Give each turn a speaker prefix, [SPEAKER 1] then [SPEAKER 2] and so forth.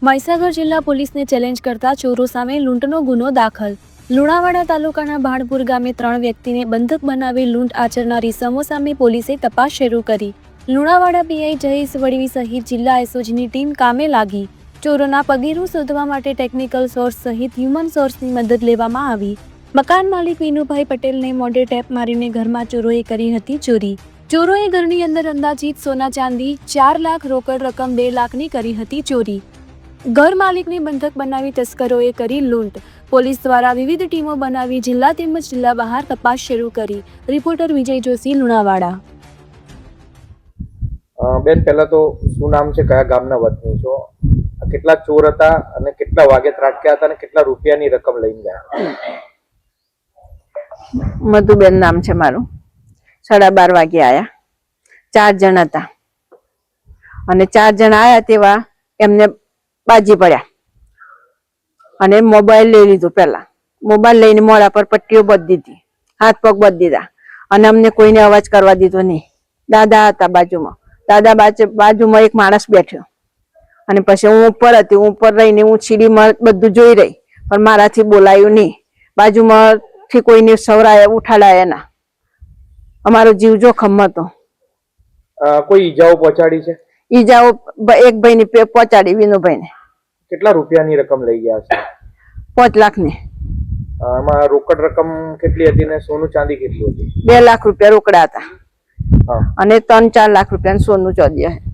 [SPEAKER 1] મહીસાગર જિલ્લા પોલીસને ચેલેન્જ કરતા ચોરો સામે લૂંટનો ગુનો દાખલ। લુણાવાડા તાલુકાના ભાણપુર ગામે 3 વ્યક્તિને બંધક બનાવી લૂંટ આચરનાર ઇસમો સામે પોલીસે તપાસ શરૂ કરી। લુણાવાડા પીઆઈ જયેશ વડવી સહિત જિલ્લા એસઓજીની ટીમ કામે લાગી। ચોરોના પગેરું શોધવા માટે ટેકનિકલ સોર્સ સહિત હ્યુમન સોર્સની મદદ લેવામાં આવી। મકાન માલિક વિનુભાઈ પટેલને મોઢે ટેપ મારીને ઘરમાં ચોરોએ કરી હતી ચોરી। ચોરોએ ઘરની અંદર અંદાજિત સોના ચાંદી 4 લાખ રોકડ રકમ 2 લાખની કરી હતી ચોરી। ઘર માલિકને બંધક બનાવી તસ્કરોએ કરી લૂંટ। પોલીસ દ્વારા વિવિધ ટીમો બનાવી જિલ્લા તેમજ જિલ્લા બહાર તપાસ શરૂ કરી। રિપોર્ટર વિજય જોશી, લુણાવાડા।
[SPEAKER 2] બેન, પહેલા તો શું નામ છે, કયા ગામના વતની છો, કેટલા ચોર હતા અને કેટલા વાગે ત્રાટક્યા હતા અને કેટલા રૂપિયાની રકમ લઈને ગયા?
[SPEAKER 3] મધુબેન નામ છે મારું। 12:30 વાગે આયા। 4 જણ હતા અને 4 જણ આયા તેવા એમને બાજી પડ્યા અને મોબાઈલ લઈ લીધો। પહેલા મોબાઈલ લઈને મોડા પર પટ્ટીઓ બાંધી દીધી, હાથ પગ બાંધી દીધા અને અમને કોઈને અવાજ કરવા દીધો નહીં। દાદા હતા બાજુમાં, દાદા બાજુમાં એક માણસ બેઠો અને પછી હું ઉપર હતી। હું ઉપર રહીને હું સીડીમાં બધું જોઈ રહી પણ મારાથી બોલાયું નહીં। બાજુમાંથી કોઈને સવરાયા ઉઠાડાયા ના। અમારો જીવ જોખમ હતો।
[SPEAKER 2] કોઈ ઈજાઓ પહોંચાડી છે?
[SPEAKER 3] ઈજાઓ એક ભાઈને પહોંચાડી, વિનુભાઈને।
[SPEAKER 2] કેટલા રૂપિયાની રકમ લઈ ગયા છે?
[SPEAKER 3] 5 લાખની।
[SPEAKER 2] આમાં રોકડ રકમ કેટલી હતી ને સોનું ચાંદી કેટલું હતું?
[SPEAKER 3] 2 લાખ રૂપિયા રોકડા હતા
[SPEAKER 2] હા,
[SPEAKER 3] અને 3-4 લાખ રૂપિયાનું સોનું ચાંદી હતું।